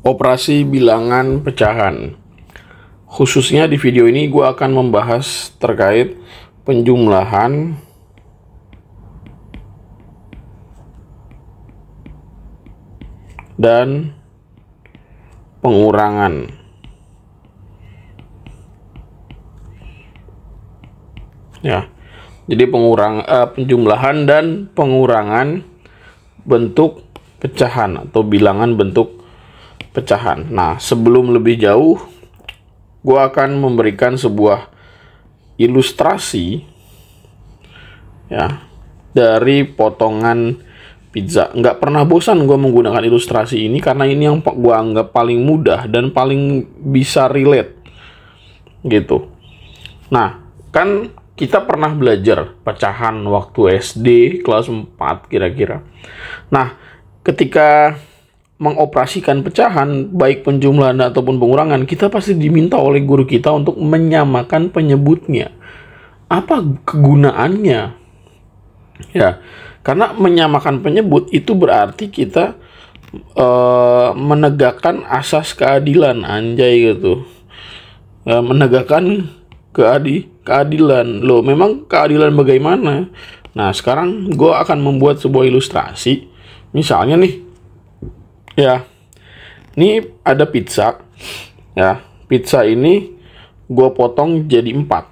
Operasi bilangan pecahan. Khususnya di video ini gue akan membahas terkait penjumlahan dan pengurangan. Ya, jadi penjumlahan dan pengurangan bentuk pecahan atau bilangan bentuk pecahan. Nah, sebelum lebih jauh, gue akan memberikan sebuah ilustrasi ya dari potongan pizza. Nggak pernah bosan gue menggunakan ilustrasi ini karena ini yang gue anggap paling mudah dan paling bisa relate gitu. Nah, kan kita pernah belajar pecahan waktu SD kelas 4 kira-kira. Nah, ketika mengoperasikan pecahan, baik penjumlahan ataupun pengurangan, kita pasti diminta oleh guru kita untuk menyamakan penyebutnya. Apa kegunaannya? Ya, karena menyamakan penyebut itu berarti kita menegakkan asas keadilan, anjay gitu. Menegakkan keadilan. Loh, memang keadilan bagaimana? Nah, sekarang gue akan membuat sebuah ilustrasi. Misalnya nih, ya, ini ada pizza. Ya, pizza ini gue potong jadi 4.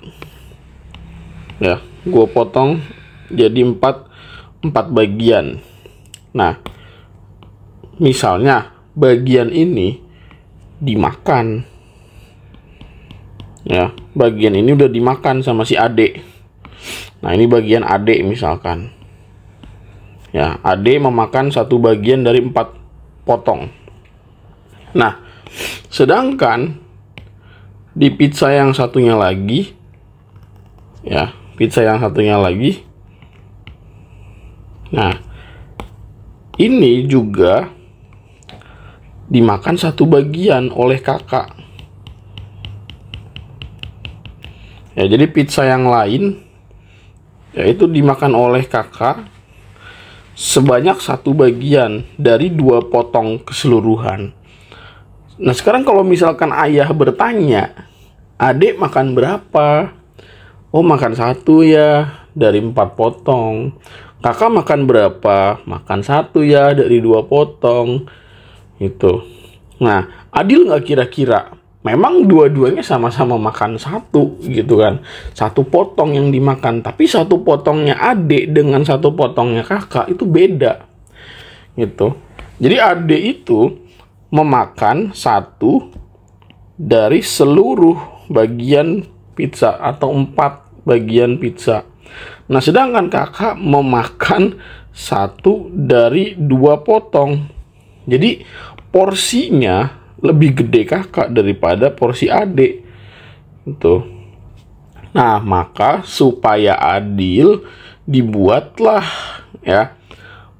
Ya, gue potong jadi 4 bagian. Nah, misalnya bagian ini dimakan. Ya, bagian ini udah dimakan sama si Ade. Nah, ini bagian Ade misalkan. Ya, Ade memakan satu bagian dari 4 potong. Nah, sedangkan di pizza yang satunya lagi, ya, pizza yang satunya lagi, nah, ini juga dimakan satu bagian oleh kakak. Ya, jadi pizza yang lain yaitu dimakan oleh kakak sebanyak satu bagian dari 2 potong keseluruhan. Nah, sekarang kalau misalkan ayah bertanya, adik makan berapa? Oh, makan 1 ya dari 4 potong. Kakak makan berapa? Makan 1 ya dari 2 potong. Itu. Nah, adil nggak kira-kira? Memang dua-duanya sama-sama makan 1 gitu kan. 1 potong yang dimakan, tapi 1 potongnya adik dengan 1 potongnya kakak itu beda. Gitu. Jadi adik itu memakan 1 dari seluruh bagian pizza atau 4 bagian pizza. Nah, sedangkan kakak memakan 1 dari 2 potong. Jadi porsinya lebih gede kakak daripada porsi adik. Gitu. Nah, maka supaya adil dibuatlah ya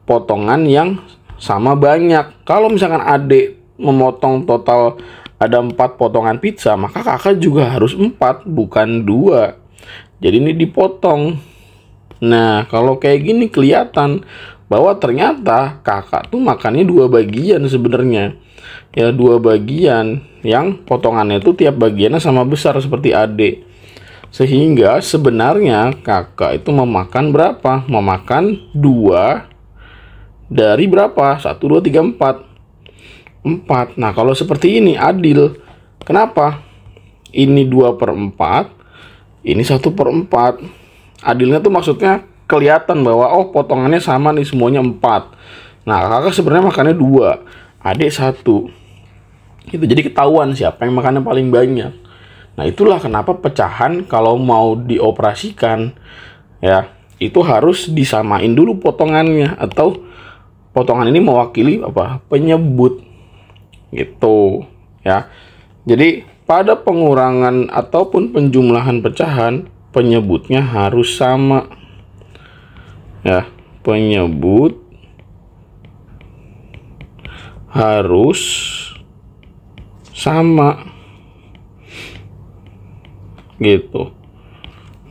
potongan yang sama banyak. Kalau misalkan adik memotong total ada 4 potongan pizza, maka kakak juga harus 4 bukan 2. Jadi ini dipotong. Nah, kalau kayak gini kelihatan bahwa ternyata kakak tuh makannya 2 bagian sebenarnya. Ya, 2 bagian yang potongannya itu tiap bagiannya sama besar seperti adik. Sehingga sebenarnya kakak itu memakan berapa? Memakan 2 dari berapa? 1, 2, 3, 4. 4. Nah, kalau seperti ini adil. Kenapa? Ini 2/4, ini 1/4. Adilnya tuh maksudnya kelihatan bahwa oh, potongannya sama nih, semuanya 4. Nah, kakak sebenarnya makannya 2, adik 1. Gitu. Jadi ketahuan siapa yang makannya paling banyak. Nah, itulah kenapa pecahan kalau mau dioperasikan ya, itu harus disamain dulu potongannya, atau potongan ini mewakili apa? Penyebut. Gitu ya. Jadi pada pengurangan ataupun penjumlahan pecahan, penyebutnya harus sama. Ya, penyebut harus sama. Gitu.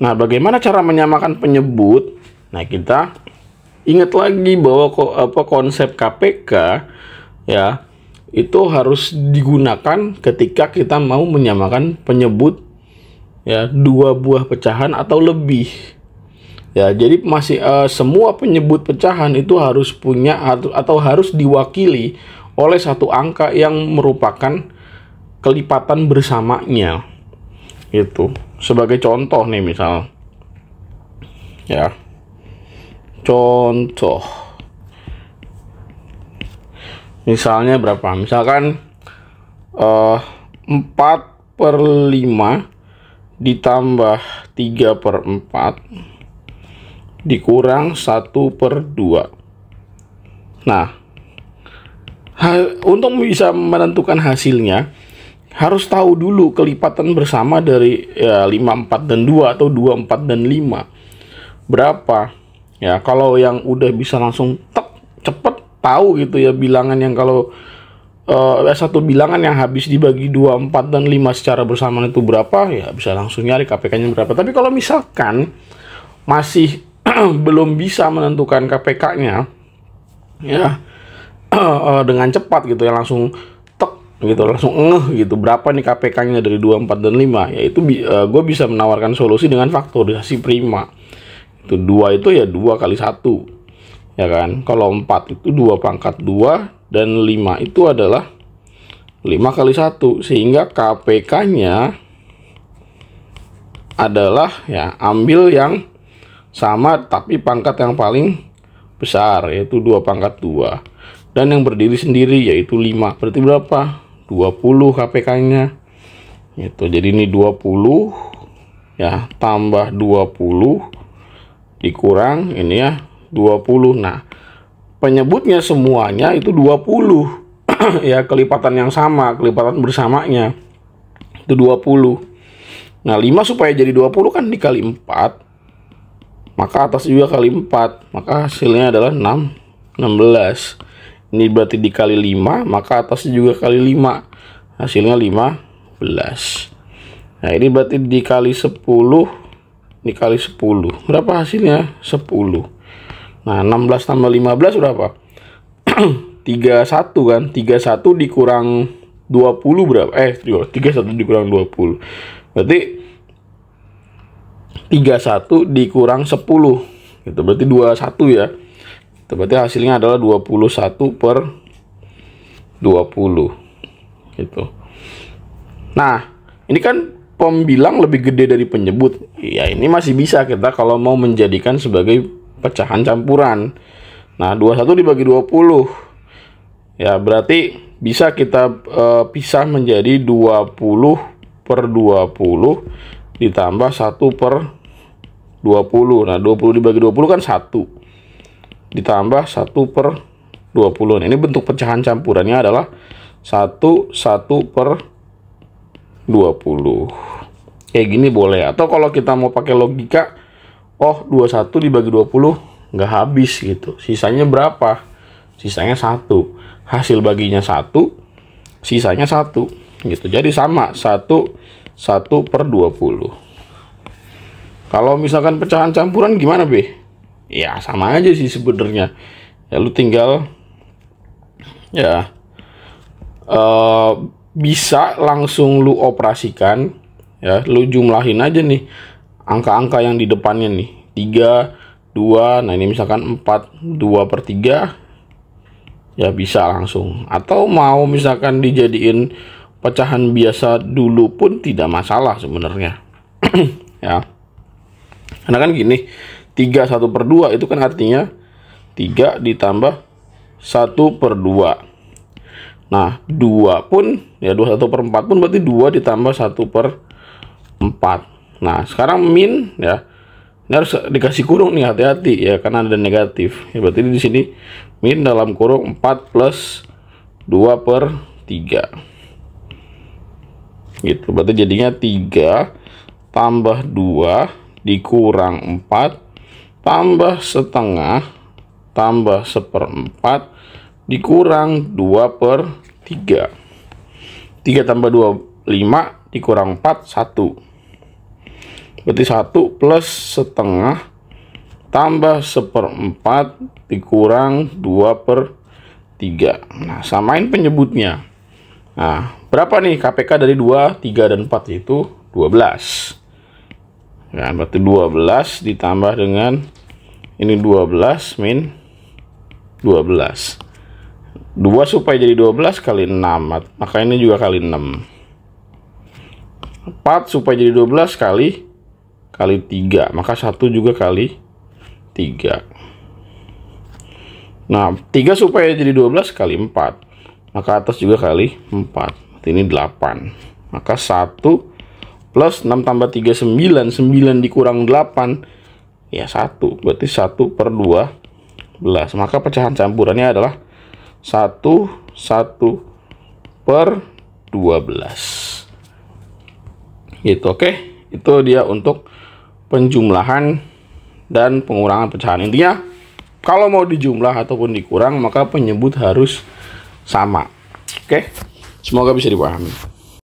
Nah, bagaimana cara menyamakan penyebut? Nah, kita ingat lagi bahwa konsep KPK ya, itu harus digunakan ketika kita mau menyamakan penyebut ya dua buah pecahan atau lebih. Ya, jadi masih semua penyebut pecahan itu harus punya atau harus diwakili oleh satu angka yang merupakan kelipatan bersamanya. Itu. Sebagai contoh nih misal. Ya. Contoh. Misalnya berapa? Misalkan 4/5 ditambah 3/4 dikurang 1/2. Nah, untuk bisa menentukan hasilnya harus tahu dulu kelipatan bersama dari ya 5, 4, dan 2 atau 2, 4, dan 5 berapa. Ya, kalau yang udah bisa langsung cepet tahu gitu ya bilangan yang kalau satu bilangan yang habis dibagi 2, 4, dan 5 secara bersamaan itu berapa, ya bisa langsung nyari KPK-nya berapa. Tapi kalau misalkan masih belum bisa menentukan KPK-nya ya dengan cepat gitu ya, langsung gitu, langsung gitu berapa nih KPK-nya dari 2, 4, dan 5, yaitu gue bisa menawarkan solusi dengan faktorisasi prima. Itu 2 itu ya 2 kali 1 ya kan. Kalau 4 itu 2 pangkat 2, dan 5 itu adalah 5 kali 1, sehingga KPK-nya adalah ya ambil yang sama tapi pangkat yang paling besar, yaitu 2 pangkat 2, dan yang berdiri sendiri yaitu 5. Berarti berapa? 20 KPK-nya. Itu. Jadi ini 20 ya tambah 20 dikurang ini ya 20. Nah, penyebutnya semuanya itu 20. Ya, kelipatan yang sama, kelipatan bersamanya itu 20. Nah, 5 supaya jadi 20 kan dikali 4. Maka atas juga kali 4, maka hasilnya adalah 16. Ini berarti dikali 5, maka atasnya juga kali 5, hasilnya 15. Nah, ini berarti dikali 10, dikali 10, berapa hasilnya? 10. Nah, 16 tambah 15 berapa? 31 kan. 31 dikurang 20 berapa? 31 dikurang 20, berarti 31 dikurang 10, itu berarti 21 ya. Itu berarti hasilnya adalah 21/20 gitu. Nah, ini kan pembilang lebih gede dari penyebut. Ya, ini masih bisa kita kalau mau menjadikan sebagai pecahan campuran. Nah, 21 dibagi 20 ya berarti bisa kita pisah menjadi 20/20 ditambah 1/20. Nah, 20 dibagi 20 kan 1, ditambah 1/20. Nah, ini bentuk pecahan campurannya adalah 1/20. Kayak gini boleh. Atau kalau kita mau pakai logika, 21 dibagi 20 nggak habis gitu, sisanya berapa? Sisanya 1. Hasil baginya 1, sisanya 1 gitu. Jadi sama 1/20. Kalau misalkan pecahan campuran gimana, Be? Ya sama aja sih sebenarnya. Ya lu tinggal ya bisa langsung lu operasikan ya, lu jumlahin aja nih angka-angka yang di depannya nih. 3, 2, nah ini misalkan 4, 2/3 ya bisa langsung. Atau mau misalkan dijadiin pecahan biasa dulu pun tidak masalah sebenarnya. Ya. Karena kan gini, 3 1/2 itu kan artinya 3 ditambah 1/2. Nah, 2 pun ya 2 1/4 pun berarti 2 ditambah 1/4. Nah, sekarang min ya. Ini harus dikasih kurung nih, hati-hati ya karena ada negatif. Ya, berarti di sini min dalam kurung 4 plus 2/3. Gitu. Berarti jadinya 3 tambah 2 dikurang 4 tambah setengah tambah 1/4 dikurang 2/3. 3 tambah 2 5 dikurang 4 1. Berarti 1 plus setengah tambah 1/4 dikurang 2/3. 3. Nah, samain penyebutnya. Nah, berapa nih KPK dari 2, 3, dan 4? Yaitu 12. Nah, berarti 12 ditambah dengan ini 12 min 12. 2 supaya jadi 12 kali 6. Maka ini juga kali 6. 4 supaya jadi 12 kali 3. Maka 1 juga kali 3. Nah, 3 supaya jadi 12 kali 4. Maka atas juga kali 4. Ini 8. Maka 1 plus 6 tambah 3, 9. 9 dikurang 8. Ya 1. Berarti 1 per 12. Maka pecahan campurannya adalah 1 per 12. Gitu, oke. Itu dia untuk penjumlahan dan pengurangan pecahan. Intinya, kalau mau dijumlah ataupun dikurang, maka penyebut harus sama. Oke, semoga bisa dipahami.